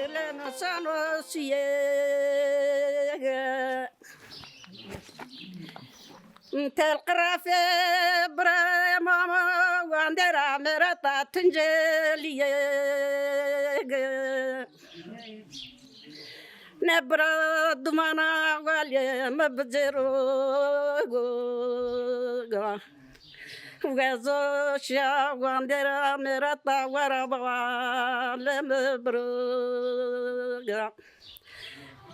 Keklen sana siye tel qrafe bra mama wandera merata tunjeliye nebra dumana walye mabjero Gazo sha wandera merata waraba lemebruga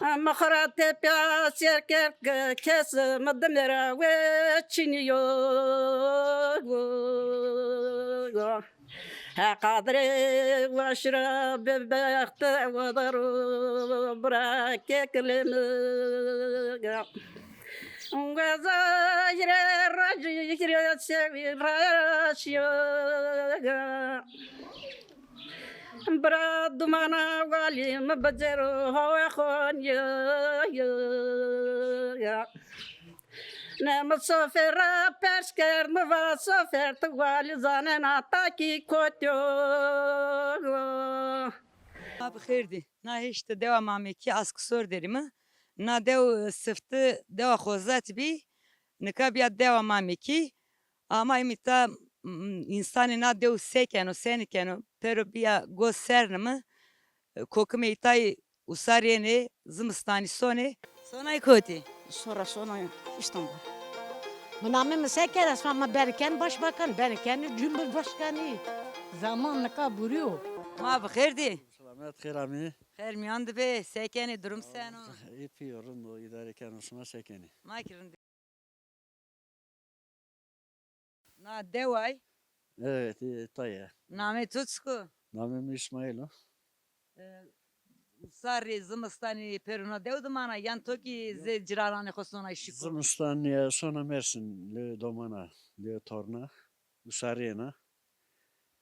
Maharate pya serker kes madmera we chiniyo ha qadre washra bebaqt wadaru brakeklem Gaza yire raji yire sevi rasyo Bra dumana wali mabjero hawa khon ya Ne مسافر پرس کرد مسافر تو ولی زنه نتاکی کتیو Abi xeyirdi. Na hiç de devam ameki askı sor derimi. Na dev sıftı deva xozat bi. Nika biya devam ameki. Ama imita insani na dev sekeno senikeno. Pero biya go sernimi. Kokume itay usariyene zımstani sone. Sonay koti. Sonra İstanbul. Bu namı seker asma Berken Başbakan, Berken Cumhurbaşkanı. Zamanla kaburuyor. Abi xeyirdi. Selamet Kirami Xeyr miyandı be sekeni durum sen o. yapıyorum o idare konusuna sekeni. Makirin. Na devay. Evet, Taya. Name tutsku. Namım İsmail o. Sarı zımstani peruna devdu mana yan toki ze cirarane khosona şiko. Zımıstan ya sonra Mersin, le domana, le torna, Usariyena.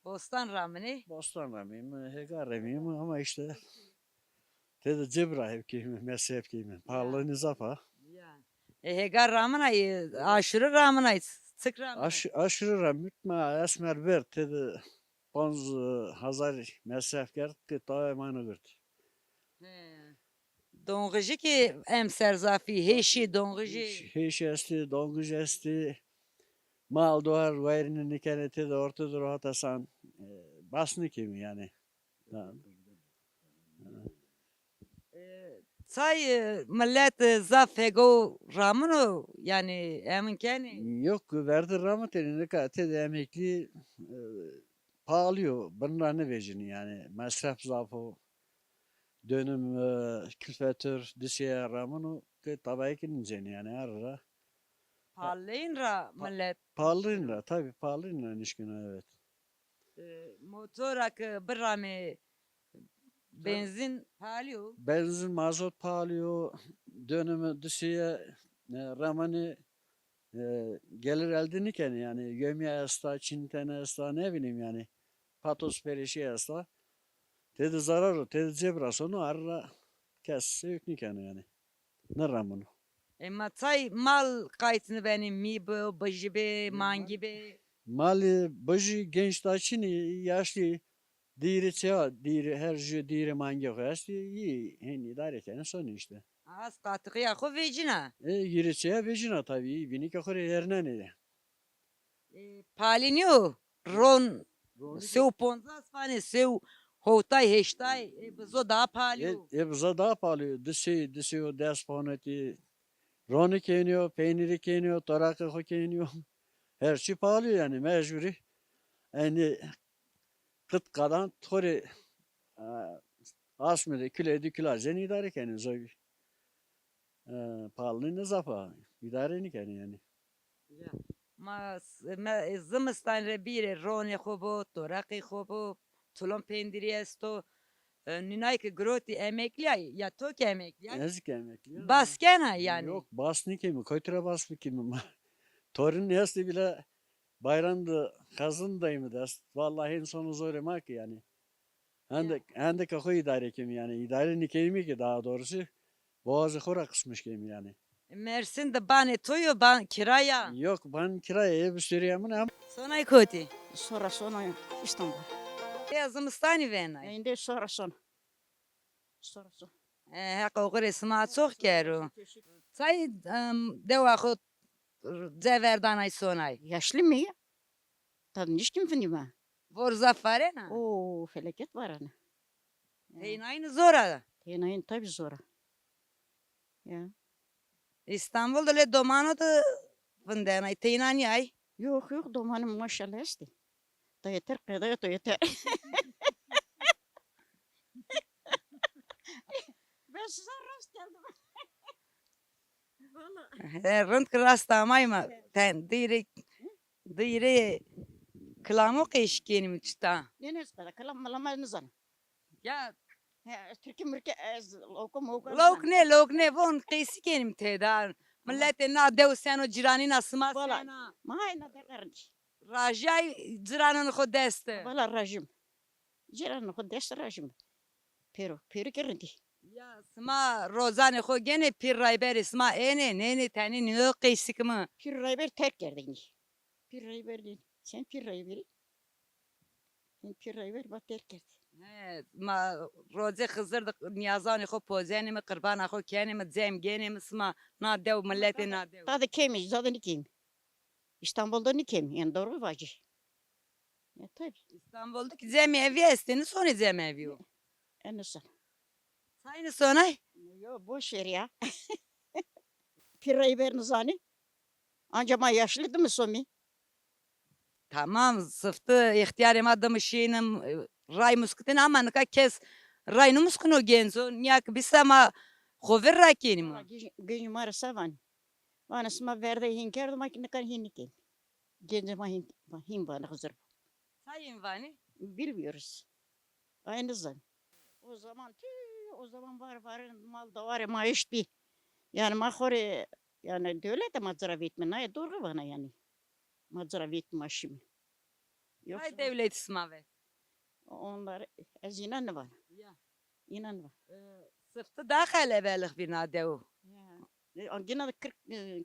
Bostan ramini. Bostan ramıyım, Hegar ramıyım ama işte dedi Cebra hepkiyim, Mesih hepkiyim. Pahalı nizafa. Hegar ramına aşırı ramına sık ramına. Aşırı ramı, ma esmer ver dedi. Bonz Hazar Mesih geldi, daha emanı verdi. Donguji ki em serzafi heşi donguji. Hiç esti, donguj esti. Mal doğar, vayrinin nikeneti de ortadır o hatasan. Basını kim yani? Say millet zaf hego ramını yani emin keni. Yok, verdi rahmet elini kate de emekli pahalıyor. Bunlar ne vecini yani? Masraf zafı, dönüm, külfetür, dişeye ramını tabii ki inceni yani ara. Palleyin ra millet. Pahalıyla tabii pahalıyla nişkine evet. Motorak bir rami benzin palıyor. Benzin, mazot pahalıyor. Dönümü dışıya ramanı gelir elde niken yani yömye esta, çintene esta ne bileyim yani patos perişi esta. Dedi zararı, dedi cebras onu arra kes yok niken yani. Ne ramını. Ama say mal kayıtını benim mi bu bıcı be mangi be. Mali bıcı genç da çini yaşlı diri çeva, diri her şey diri mangi koyası iyi hani idare eten sonu işte. Az katığı ya ko vecina. Yiri çeva vecina tabii bini kakore yerine ne? Palinio ron seu ponzas fane seu hotay heştay bizo daha palio. Bize daha pahalı. Dışı o desponeti. Roni keniyor, peyniri keniyor, torakı keniyor. Her şey pahalı yani mecburi. Yani kıt kadan tori asmede küledi külazen idare keni zoy. Pahalı ne zafa. İdare ni keni yani. Ma zimistan re bire roni khobo toraki khobo tulum pendiri esto ninay ki groti emekli ya to ki emekli. Ezik emekli. Baskena yani. Yok basni kimi, koytura basmi kimi. Torin yasti bile bayramda kazındayım dest. Vallahi en sonu zor emak yani. Hende kako idare kim yani. İdare nikemi ki daha doğrusu. Boğazı kora kısmış kim yani. Mersin de bane toyo ban kiraya. Yok ben kiraya ev sürüyorum ama Sonay koti. Sonra İstanbul. Ya zımstani vena. Şimdi sonra. Sorusu. Hek oğur esma çok kero. Say deva xo ceverdanay sonay. Yaşlı mı ya? Tadı hiç kim findi mi? Vor zafare na. Oo felaket var ana. Hey aynı zora. Yenayın tabii zora. Ya. İstanbul'da le domano da vındenay teynan yay. Yok yok domanım maşallah işte. Da yeter kadar da yeter. Ben size rast geldim. Vallahi. Rınt krastamay mı? Ten dire klamo keşkenim çıta. Ne kadar kalam malamayınız ana. Ya Türkiye mürke okum lok ne von keşkenim tedan. Millete na dev sen o cirani na sıma Vallahi. sana. Mahayna derlerdi. Rajay ciranın xo deste. Valla rajim. Jiran ko des rajim. Pero kerdi. Ya sıma rozane xo gene pir rayber sıma ene nene tani ne keşik mi? Pir rayber terk kerdin. Pir rayber değil. Sen pir rayberi. Sen pir rayber bak terk kerdi. Evet, ma roze xızırdı niyazani xo pozeni mi qırbana xo keni mi zem gene mi sıma na dev millete na dev. Tadı kemiz, zaten kim? İstanbul'da ne kim? Yani doğru vacı. Ya tabii. İstanbul'daki zem evi esteni sonra zem evi o. En son. Sayını sonra Yo boş ver ya. Pir rayber nizani. Anca ma yaşlıydı mı Somi? tamam sıftı ihtiyarım adamı şeyinim ray muskutun ama ne kes rayını muskun o genzo niyak bisama xover rakeni mi? Gün mara savan. Bana sma verde hinkerdi makine kan hinnikin. Gence ma hin bana hazır. Sayın vani. Bilmiyoruz. Aynı zan. O zaman o zaman var mal da var ma bir. Yani ma khore yani devlet mazara vitme ne doğru bana yani. Mazara vitme maşim. Yoksa Hay devlet isma ve. onlar az inan var. Ya. İnan var. Sıftı daha kalabalık bir nadev. Ya. Gene de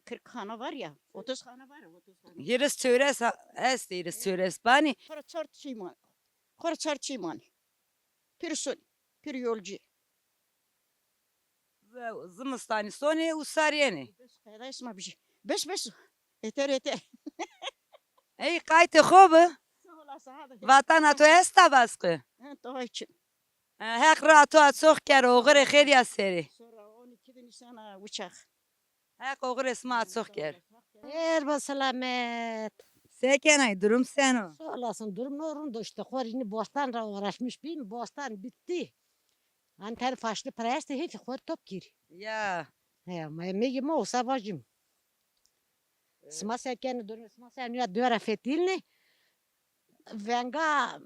40 hane var ya. 30 hane var. 30 hane. Yeriz çöres est yeriz çöres bani. Kora çarçıyman. Kora çarçıyman. Pir yolcu. Zımıstani soni usariyeni. Kayda isma bir şey. Beş. Yeter. Ey kaytı xobu. Sağ olasın hadi. Vatan ato esta baskı. Daha için. Hek rato atsok ker oğre xeriya seri. Sonra 12 Nisan'a uçak. Hek oğre esma atsok ker. Erba selamet. Sekenay durum sen o. Sağ olasın durum orunda işte. Korini bostanla uğraşmış bir bostan bitti. Anter faşlı preste hiç kor top gir. Ya. He, megi mo savacım. Sma seken durum sma sen ya döra fetilni.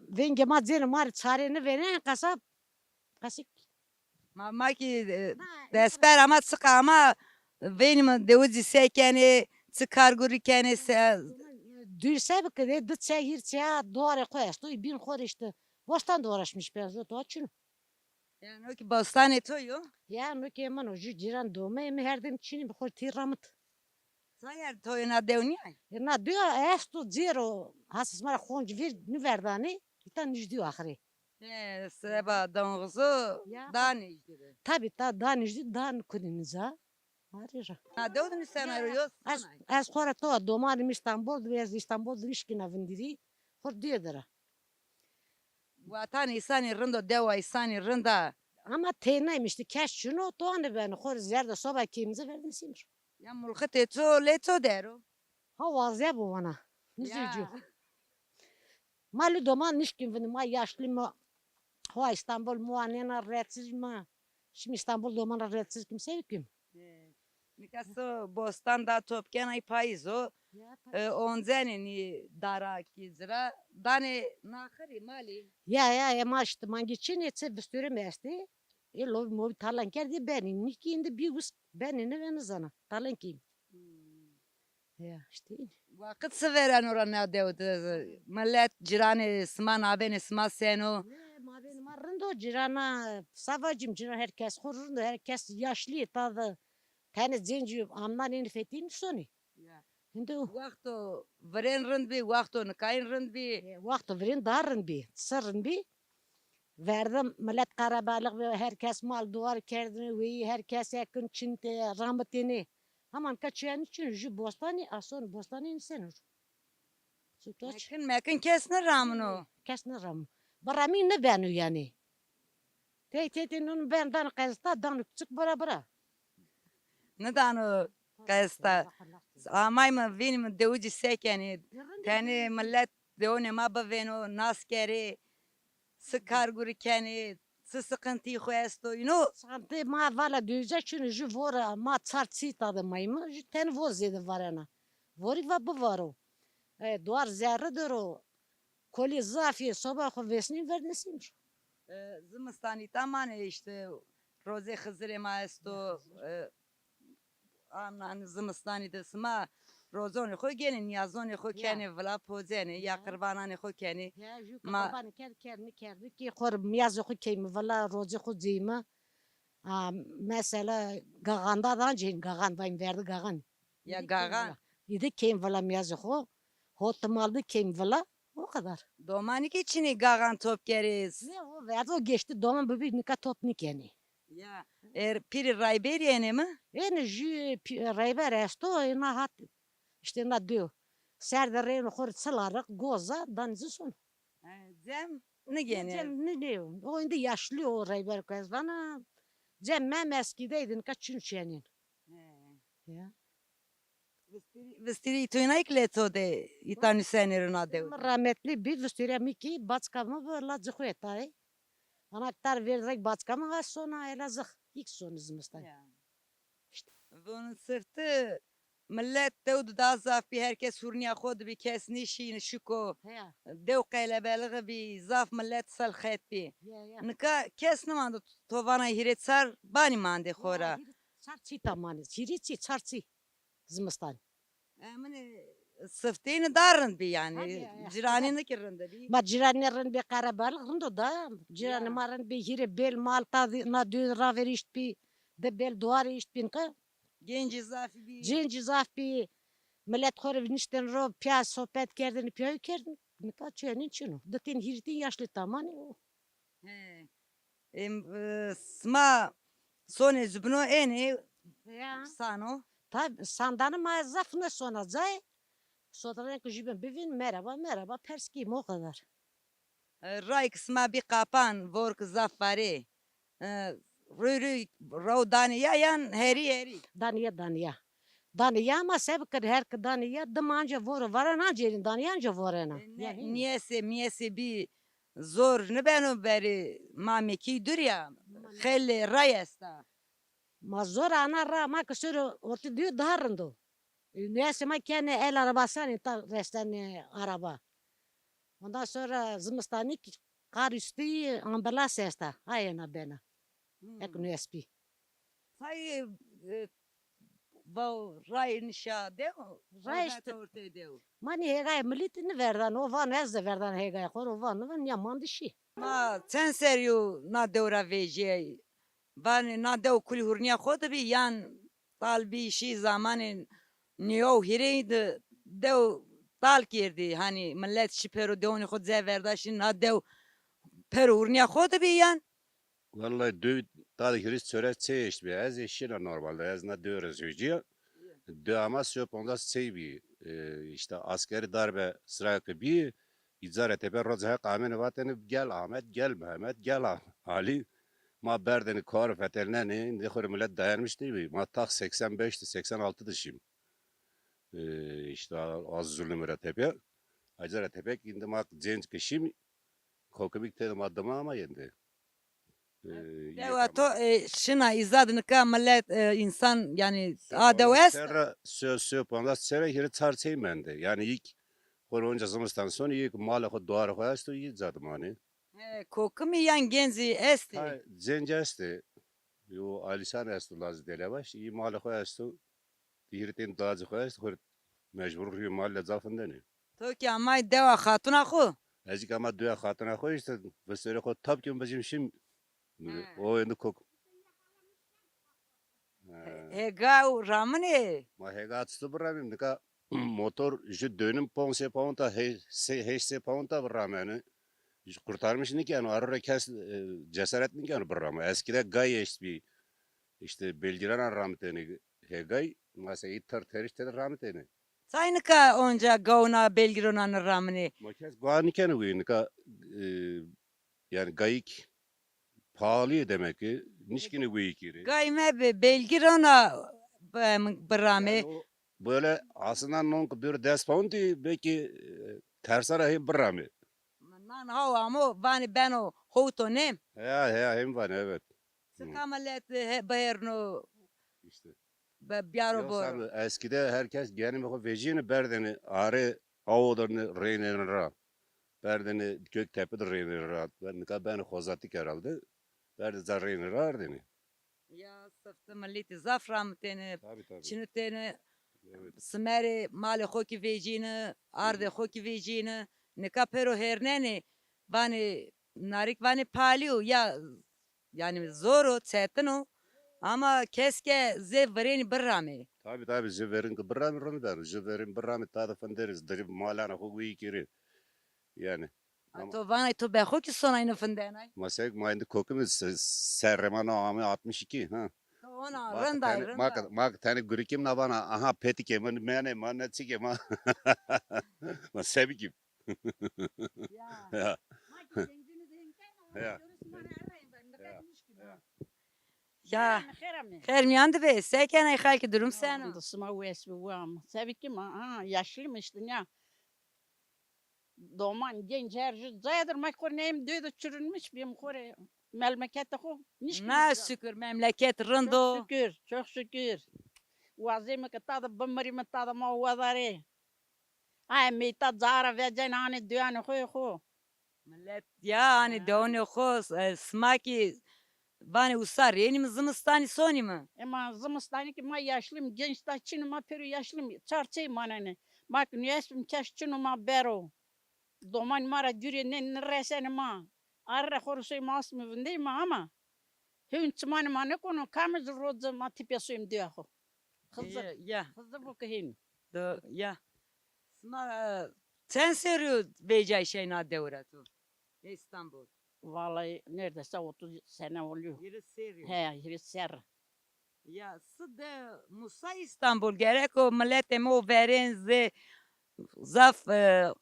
Venge madzeni mar çareni veren kasap. Kasık. Mama ki desper ama sık ama benim devuzi sekeni çıkar gurikeni Dürse bir kere dıtça girçe doğru koyas. Duy bin kor işte. Bostan da uğraşmış biraz o açın. yani o ki bostan etoyu. Ya no ki eman o jiran dome mi herden çini bir kor tiramıt. Sayar toyuna devni. Na diyor esto zero hasız mara khonj vir ni verdani. İtan nijdi ahire. Seba donguzu Ya. dani işte. Tabi ta dan nijdi dan kuniniza. Arira. Na devdun senaryo. Az kora to domanim İstanbul ve İstanbul ilişkine vindiri. Kor diyedara. Vatan isani rındo deva isani rında. Ama tenaymıştı keş şunu to anı ben kor zerde soba kimse verdim simir. Ya mulkat eto leto dero. Ha vazya bu bana. Ya. Nizücü. Mali doman nişkin vini ma yaşlı mı? Ha İstanbul muanena retsiz mi? Şimdi İstanbul domana retsiz kimse yok kim? Nikaso bostan da topken ay payzo. Onzeni ni dara kizra. Dane nakari mali. Ya maştı man geçin etse büstüre mesti. Lo mo talan kerdi benim nikinde bir bus benine ve zana. Talan kim? Ya işte. Vakit severen orana devdu. Millet cirane sman abene sma seno. Ma benim arrında cirana savacım ciran herkes korurunda herkes yaşlı tadı. Tane zenci amman en fetin soni. Şimdi Vakto veren rınd bi vakto nakayin rınd bi. vakti verin darın bir sırrın bir. Verdim millet karabalık ve herkes mal duvar kerdini ve herkes yakın çinte rahmetini. Hemen kaçıyan için şu bostani ason bostani insan. Sütaç Mekin kesne ramını. kesne ram. Barami ne benu yani. Teytetin ben kazda dan çık bara. Neden o kaysta? Amay mı benim devuci sekeni. Tani millet deone ma baveno naskeri. Sıkar guri keni. Sıkıntı koyasto ino. Sıkıntı ma vala düze çünkü şu vora ma çarçı tadı mayma. Şu ten voz zedi varana. Vori va bu varo. Duvar zerre duru. Koli zafiye sabah vesni vernesimmiş. Zımıstani tamam işte. Roze Hızır maesto. Amnan zımıstani desma. Rozoni xo gelin yazoni xo keni vla pozeni ya qurbanani xo keni. Ya şu Ma- kapan kerdi ki xor miyaz xo keymi valla rozi xo zeyma. Mesela gaganda da cin gagan bayım verdi gagan. Ya gagan. Yedi keyim valla miyaz xo. Hotmaldı keyim valla. O kadar. Domani ki çini gagan top keriz. Ne o verdi o geçti doman bebi nika topnik yani. Ya piri Rayberiye mi? Yani ju rayber esto ina hat işte na diyor. Serdarın xor sılarak goza danızı son. Zem ne gene? Cem ne diyor? O indi yaşlı o rayber kız bana. Cem mem eskideydin kaçın şeyinin. Ya. Vestiri tuyna ikleto de itani senerin adev. Rahmetli bir vüstüre miki batskamı böyle zıhuyetay. Anahtar verdik batskamı az sonra elazık. İlk sonuzumuzda. Bunun sırtı millet devdu da zaf bir herkes hurniya kod bir kes nişin şuko. Ya Dev kaylebelgi bir zaf millet salxet bir. ya. Nika kes numandı tovana hiretsar bani mande xora. Çarçı tamam. Çiriçi çarçı. Zımıstan. Emine sıftini darın bir Hadi yani. ya. Ciranini kirinde bir. Ma ciranların bir karabalık rındo da. Ciranların bir hire bel malta na dün raverişt bir de bel duvar işt bin ka. Genci zafi bir. Cenci zaf bir millet xor nişten ro piyaz sohbet kerdin piyoy kerdin. Nika çenin çino. Datin hiritin yaşlı tamam o. He. Sma sone zubno eni Ya. sano. Tabi sandanı ma zaf ne sonra zay. Sotadan kujibin bivin merhaba perskiyim o kadar. Ray kısma bir kapan vork zafari. Rüy ravdani yayan heri. Daniya. Daniya ama sebkir her ki daniya dımanca voru varana cerin daniyanca vorana. Niyese bir zor ne beno beri mameki dur ya. Khelle ray esta. Ma zor ana ra ma kusuru orta diyor darındı. Neyse ma kendi el arabası hani ta resten araba. Ondan sonra zımıstanik kar üstü ambulans esta. Ayena bena. Ek nespi. Say bu ray nişa deo. Ray işte. Mani hegay militini verdan o van ez de verdan hegay kor o van yaman dişi. Ma sen seriyo na devra veje. Ben na dev kul hurniya khod bi yan talbi şi zamanın niyo hireydi dev tal kirdi hani millet şipero devoni khod zeverdaşin na dev per hurniya khod bi yan. Vallahi dö tadı hiriz çöre çeşt bir ez işine normalde ez ne diyoruz yüce. Dö ama söp onda bir işte askeri darbe sırayı bir İzare tepe rozha kamen vaten gel Ahmet gel Mehmet gel Ali ma berdeni kar fetelne ne de khur millet dayanmış değil mi? Ma tak 85'ti 86 dışım. İşte az zulüm tepe. Acara tepe indi ma genç kişim kokubik te madama ama yendi. Deva to şina izadını ka millet insan yani adevest. Söp onda sere hiri tartayım ben de. Yani ilk Koronca zamandan sonra ilk mala ko doğar koyastı iyi zadım hani. Kokumi yan genzi esti. Ha zenceste. Yo alisan estu laz delebaş. İyi mala koyastı. Dihirten dağcı koyastı. Kor mecbur rüy malla zafında ne. To ki amay deva hatuna khu. Ezik ama dünya hatına koy işte. Vesere ko tab ki bizim şim. O indi kok. Hega ramne. Ma hega atstı bıramım. Nika motor ju dönüm ponse ponta he se ponta bıramını. Hiç kurtarmış ki yani arora kes cesaret ki yani bırama. Eskide gay işte belgilen rahmetini he gay mesela itar terişte rahmetini. Saynika onca gavuna Belgirona'nın ramını. Makas guani kene nika yani gayik pahalı demek ki. Nişkini gıyikiri. Gayme Belgirona bırame. Yani o böyle aslında non bir desponti belki tersara hem bırama. Nan hava ama vani beno hoto nem. Ya hem var evet. Sıkamalet bayırno İşte. biyaro Yoksa bor. eskide herkes gelme o vecini berdeni ağrı avodurni reynenra. Berdeni Göktepe'de reynenra. Ben hozattik herhalde. Berdi za reynenra ardeni. Ya sıftı milleti zafram tene. Tabii. Çinu tene Evet. smeri mali hoki vecini. Arde hoki vecini. Nika pero herneni. Vani narik vani paliu ya yani zoru tsetino. Ama keske zevvereni bırrame. Tabii ziverin kıbrami römeder. Ziverin bırrami tadı fınderiz. Dirib malana hukuki kiri. Yani. Ama To vani to be hoki sonayını fındenay. masek mayında kokimiz serremana ame 62 ha. Ona rınday. Mak tane gurikim na bana aha petike mene manetsike ma. Ma sebikim. Ya. Ya. Ya Xerami. Hermiyandı be. Seken ay halki durum sen. Dısıma vesbi vam. Tabii ki ma yaşlıymıştın ya. Doğman genç herci zayadır makor neyim döydü çürünmüş benim kore memlekette ko. Na şükür memleket rındo. Çok şükür. Vazime ki tadı bımri mi tadı ma vazare. Ay meyta zara ve cenani düyanı koy. Millet ya hani donu khos smaki bani usar yeni mi zımıstani soni mi? Ama zımıstani ki ma yaşlıyım genç da çinu ma peri yaşlıyım. Çarçayım manane. Mak niyesbim keş çinu ma bero. Doman mara güre ne resene ma. Arra korusoy masmı vinde ma ama. Hün çmani ma ne konu kamız rodza ma tipesuyum diyor. Hızır. Ya Hızır bu kihin. ya. Sma sen seriyor beycay şey na devratu. İstanbul. Vallahi neredeyse 30 sene oluyor. Yeri seriyor. He, yürü ser. Ya sıdı Musa İstanbul gerek o millet emo veren ze zaf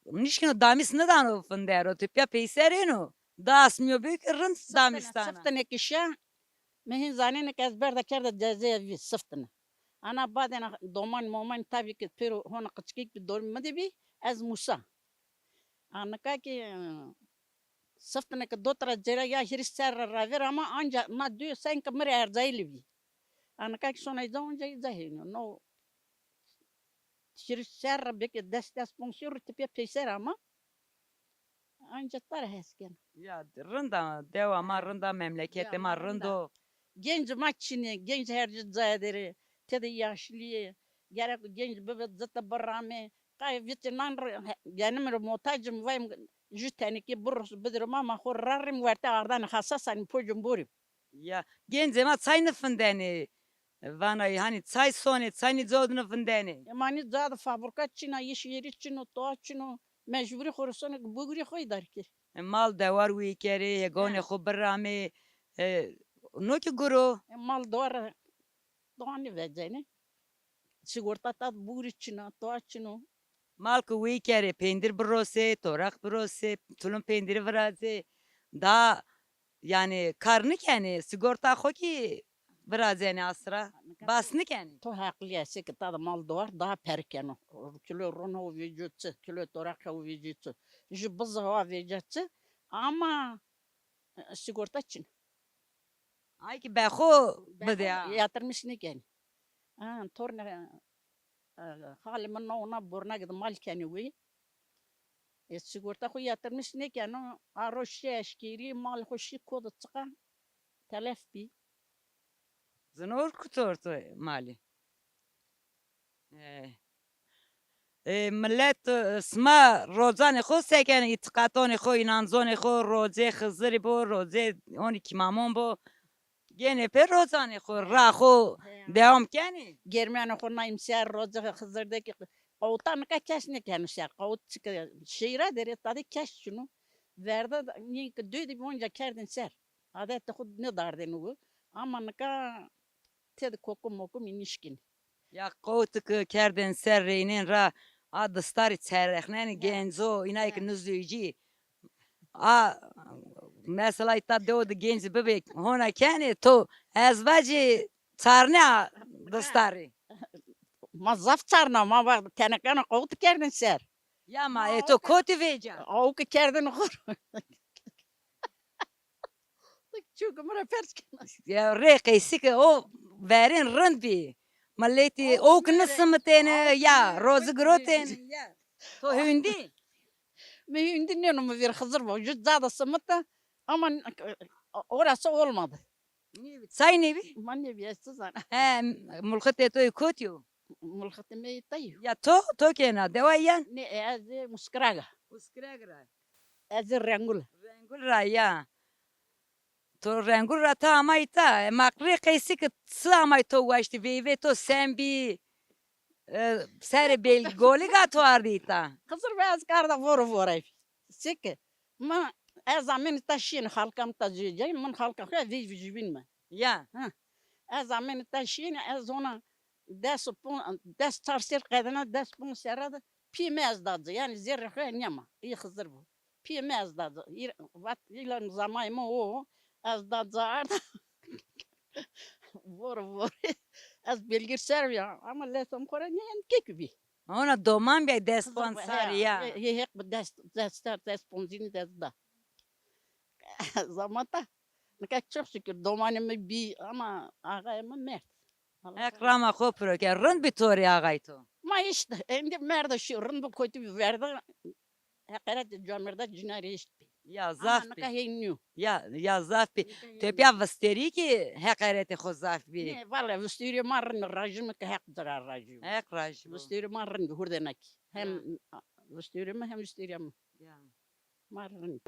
nişkino damis ne dano fındero tipya peyserino. Das mio büyük rın damistana. Sıftane kişa. Mehin zanene ezber de kerde cezevi sıftane. Ana baden doman moman tabii ki pero hona kıçkik bir dormadı bir az Musa. Ana ki sıftane ki dotra cera ya yürü ser raver ama anca na diyor sen kamera erzaylı bir. Ana ki sonra izahınca izahino. No yürü ser belki dest sponsor tipi peyser ama anca tar hesken. Ya rında devama rında memlekete ma rındo. Genç maçını, genç herci zayaderi, tedi yaşlı, gerek genç bebek zata barame, kay vitinan yanım muhtacım vayım jutani ki burus bidrum ama horrarim verte ardan hasasan pojum burim. Ya genzema çay nıfındeni. Vana hani çay soni çay ni zod nıfındeni. Mani zada fabrika çina iş yeri çino to çino mecburi horusonu bugri koy der ki. Mal devar wikeri yegone khubrame. No ki guru. Mal doğar doğani vecene. Sigorta tat bugri çino to çino. Mal ku wikeri pendir brose torak brose tulum pendiri vraze. Da yani karnı keni sigorta xo ki vrazene asra. Basını keni. To haklıyası ki tadı mal doğar daha perken o. Kilo rono vücutçu, kilo torak vücutçu. Ju bızı vücutçu ama sigorta için. Ay ki bexo bide. Yatırmış neken. Torna halimin ona burna gidip mal keni vi. Sigorta ko yatırmış ne ken o aroşi eşkiri mal hoşi kodu çıka. Telef bi. Zınor kutortu mali. ملت اسما روزان خو سکن اتقاتون خو اینانزون خو روزه خزری بو روزه اونی که مامون بو گنه پر روزان خو را خو devam کنی Germen ona imser roza hızırdaki Qavutan ka keş ne kenişer. Qavut şehire deri tadı keş şunu. verdi ni dödü bonca kerdin ser. Adette hud ne dardın o. Ama nika ted koku moku minişkin. Ya kotuk kerden serreynin ra adı stari çerreknen genzo inayk nüzüci. A mesela ita doğdu genç bebek hona kene to ezvacı çarne dastari. Ma zaf çarna ma bak tenekana kotu kerdin ser. Ya ma Ma eto o koti veca. O ki kerdin hor. Çünkü mura persken. Ya reqeysi ki o verin rın bi. Maleti O o kınısımten ya rozu groten ya. To hündi. Mühim dinliyorum bir hazır bu. Cüzzada sımıtta ama orası olmadı. Say ne bi? Man ne biyesi zana. He mulkat eto kotiyo. Mulkatı me tayu. Ya to kena devayan. Ne ez muskraga. Uskragra. Ez rengul. Rengul ra ya. To rengul ra ta amaita. Makre kaysi ki tsı amaito vaşti ve to sen bi ser bel goli gat vardı ita. Hazır bez karda vur. Sike. Ma ez amen taşın halkam tacıyacak. Man halka ka vi bilme. Ya. Ez amen taşın ez ona des tarsir kadına des bunu serada pimez dadı. Yani zerre nema. İyi hazır bu. Pimez dadı. Vat ilan zamayma o. Az da zarda. Vur. Az bilgisayar ya. Ama lesam kore ne yani kekibi. Ona doman bir desponsar ya. Hek desponzini da. Zamanda. Ne kadar çok şükür domanımı bir ama ağayımı mert. Ekrama kopro ke rın bir tori ağayto. Ma işte şimdi merde şu rındı kötü bir verdi. Hakaret camirde cinayet işte. Ya Ama zaf ne bi. kadar henüz. Ya zaf bi. Tepya vasteri ki hakareti khozaf bi. Ne valla vüstürü marın rajımı ki hak zarar rajım. Ekraj bu. Vüstürü marın bir hurdenek. Hem vüstürü mü hem vüstürü mü? Ya. Marın.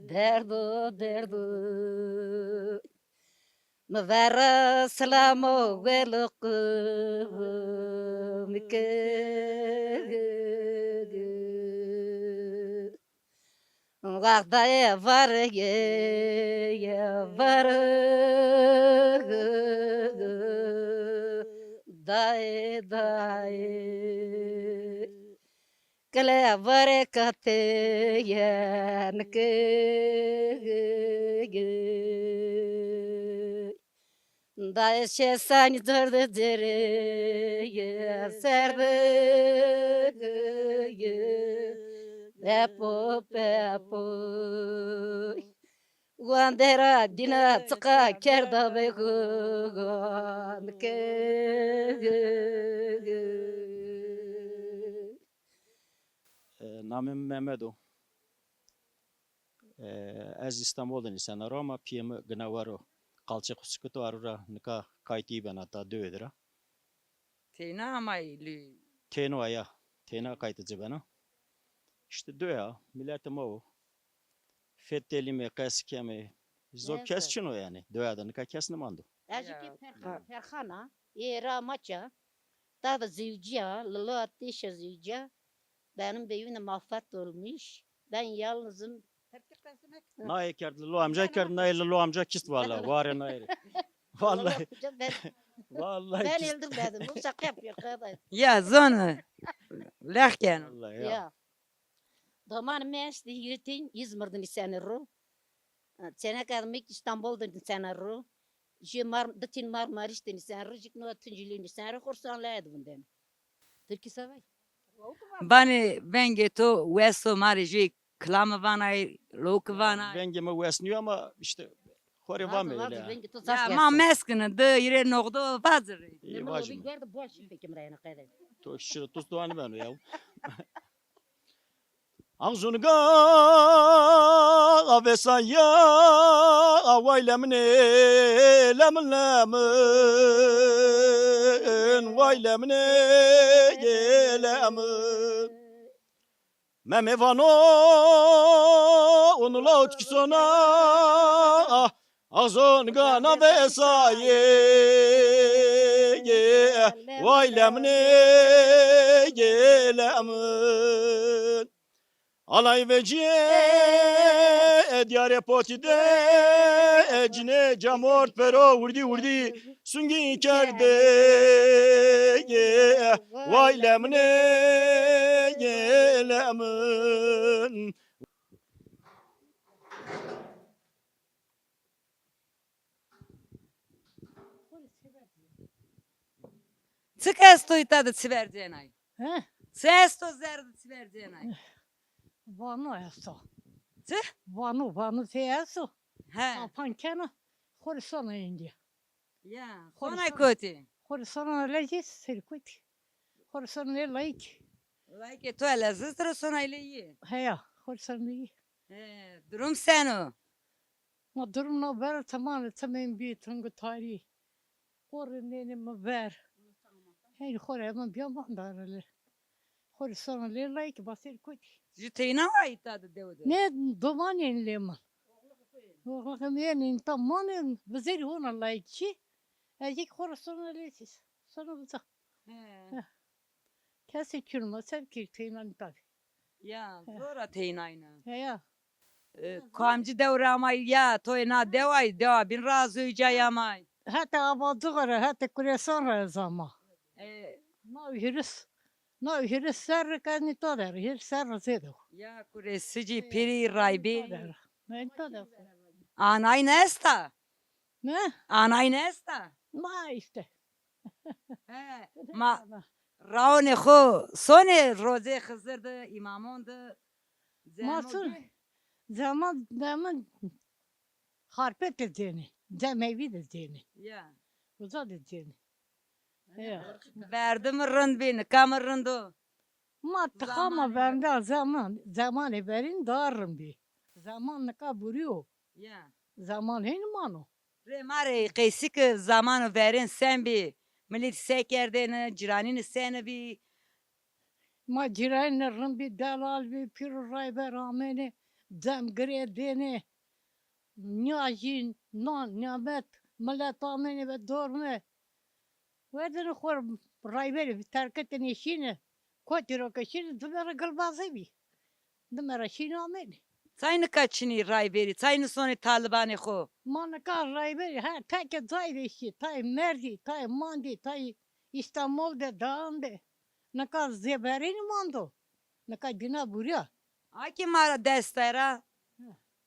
Derdo Mavara salamo velok mike Vardaya var var dae Kale vare kate yanke Dae şesani dörde dere serde Pepo Wandera dina tsaka kerda beganke Namım Mehmedo. Ez İstanbul'dan isen ama piyemi gına varo. Kalçak uskut varura nika kayti ben hatta dövdüra. Tena amaylı. Teno aya. Tena kaytıcı bana. İşte döya. Milletim o. Fettelimi, keskemi. Zor Evet. kesçin o yani. Döya da nika kesnim andu. Ajiki perkhana era maça tada zivciya lolo ateşe zivciya benim beyimle mahfat olmuş ben yalnızım Na ekerdi lo amca ekerdi na lo amca kist valla. Var ya na eri. Vallahi. ben, Vallahi ben kist. öldürmedim bu şaka yapıyor kadar Ya zonu. Lehken. Vallahi ya. ya Daman mesli yürütün İzmir'den isenirru sene kadar İstanbul'dan isenirru Datin Marmaris'ten isenirru Jikno Tunceli'nin isenirru korsanlaydı bundan Türkiye savay Bani venge to weso marici klama vanay lok vanay. Rengimi vesniyor ama işte hore var mı öyle ya? Ya ma meskine de yere nokdo vazır. İyi bacım. Verdi boş pekim rayına kadar. To şişir tuz doğanı ben ya. Ağzunga avesan ya avaylemne lemlemin vaylemne yelemin memevano onula utkisona ağzunga avesaye vaylemne yelemin Alay veciye diyare potide cine camort pero vurdi sungi kerde vay lemne lemin. Çık esto itadı çiverdiğin ay. He? Sesto zerdi çiverdiğin ay. Vanu eso. Çı? Vanu te eso. He. Apan kena. Horisona indi. Ya. Konuşsana. Konay koti. Horisona lejis sirkuit. Horisona ne laik. Like to elazizdir sonra ile iyi. He ya. Horisona iyi. He. Durum sen o. Ma durumna ver tamam bir tungu tarihi. Horinene mi ver. Hey hore ama bir mandarale. Horisona le laik basir kuit. Juteyna var itadı devde. Ne duman yenilema. Oğlum yenin tamamen bize ona laikçi. Ecik horisona lesis. Sonra bize. He. Kese çürüme sevki teynan tabi. Ya zora teynayna. He ya. Kamcı devramay ya toyna devay deva bin razı yamay. Hatta abadıgara hatta kuresan razama. E, Na ühiris ser kani toder. Hir ser zedo. ya kuresici piri raybi. Ne toder. Anay nesta. Ne? Anay nesta. Ma işte. He. Ma raone xo sone roze xızırdı imamondu. Masur. Zaman harpet edeni. Demevi dedeni. Ya. Uzad edeni. Ya. Verdim rınd beni kamırındu. Ma tıkama bende zaman verin darım bir. Zaman ne kaburiyor. Ya. Zaman hin mano. Remare qeysik zamanı verin sen bir. Millet sekerdeni ciranini seni bir. Ma cirenlerin bir delal bir pir rayber amene demgire dene. Niyajin non nimet millet amene ve dorme. Verdin khor rayber bir terketin işini. Kotiro kaşini dumara galbazı bir. Dumara şini amene. Sayını kaçını ray veri. Sayını sonu talibani xo. Manaka rayber ha tek zaydı işi. Tay merdi, tay mandi, tay İstanbul'da dağında. Naka zeberini mando. Naka dina buraya. Aki mara destera.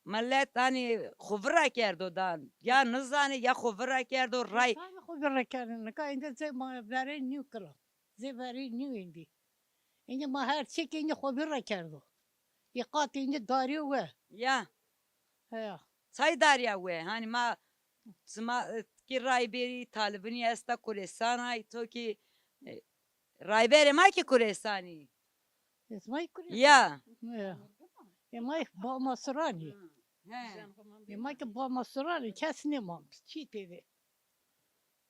Millet hani xuvra kerdo dan. Ya nızani ya xuvra kerdo ray. Tabii khubra kârın. Naka inde zeberini new kıra. Zeberini new indi. İnce ma her şey inde khubra kerdo. İkat inde darıyor ve. Ya. He. Say darya we. Hani ma ki ray beri talibini esta kuresana to ki ray beri ma ki kuresani. İsmail kuruyor. Ya. He. İsmail Balmasırani. He. İsmail Balmasırani kesini mam. Çiğ dedi.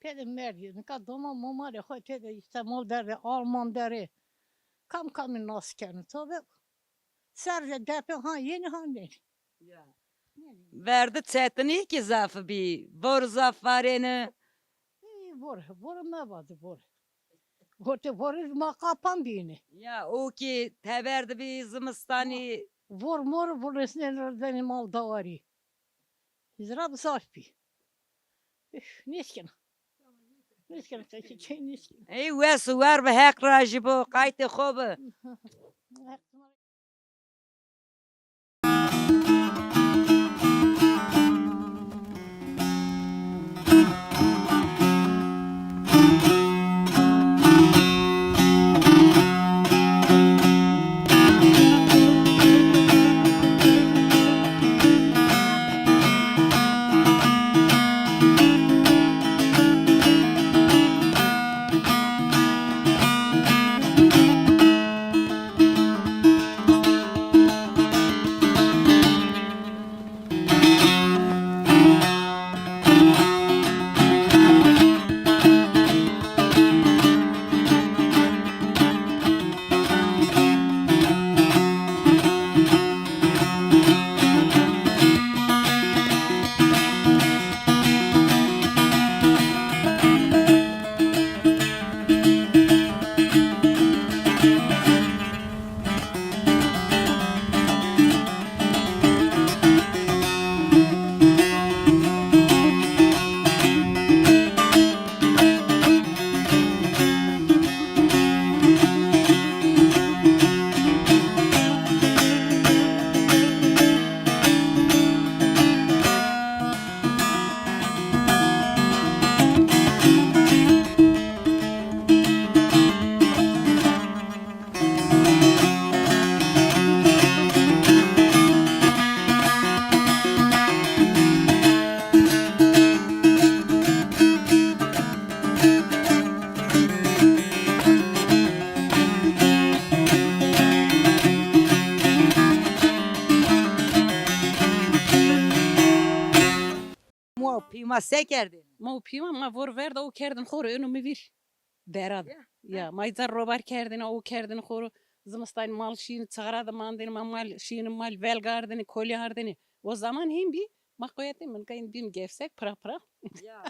Pede merdi. Naka doma mama de hoy pede İstanbul derdi. Alman derdi. Kamin askerini tabi. Serce depe ha yeni hanne. Ya. Verdi çetini ki zafı bir. Bor zafareni. Bor ne vardı bor. Bor ma kapan bini. Ya o ki teverdi bir zımistani. Vor mor burasını benim mal davari. İzrab sahibi. Niskin. Niskin çekin niskin. Ey wes ver be hek rajibo kayte khobe. Mu pima sekerdin. ما پیما ما ور ورد او کردن خور اینو میویر دراد Ya, یا ما ایزار روبار کردن او کردن خور زمستان مال شین تغراد ماندن ما مال شین مال velgardeni kolyardeni o zaman hem bir ma koyatım ben kayın bim gevsek pra pra Ya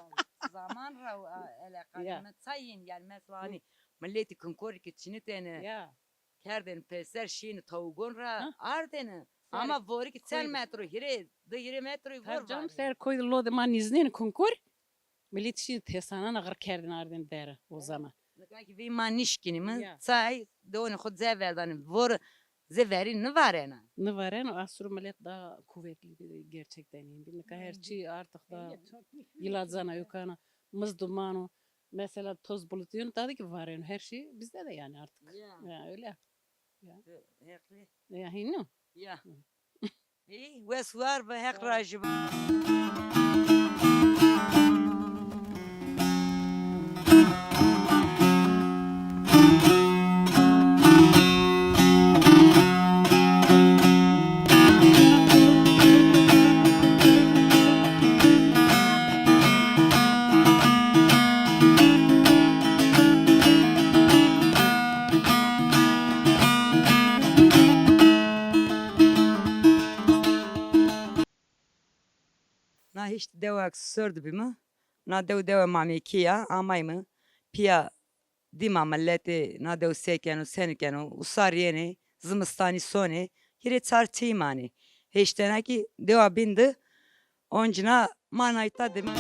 zaman rav Ya. elakadime tayin yani mesela hani milleti kunkor ki çinitene ya kerdin peser şiin tavugun ra Ha. ardeni. Ama vori ki sen koydu. metro hire de hire metro her vor canım var. ser koydu lo de man iznin konkur millet şin tesana nagar kerdin arden dere o zaman Ki vi manişkini mi Ya. say de onu khud zeverdan vor zeveri ne var ena. ne var yani asur millet daha kuvvetli gerçekten yani bir her şey artık da yıladzana yukana mızdumano mesela toz bulutuyun tadı ki var yani her şey bizde de yani artık ya öyle ya hinno Ya. İyi ve suar ve hek rajib. Na hiç devak sördü bimi. Na deva mami kia amay mı? Pia dima milleti na dev sekenu senükenu usar yeni zımstani soni hire çarçimani. Hiç ki deva bindi oncuna manayta demin.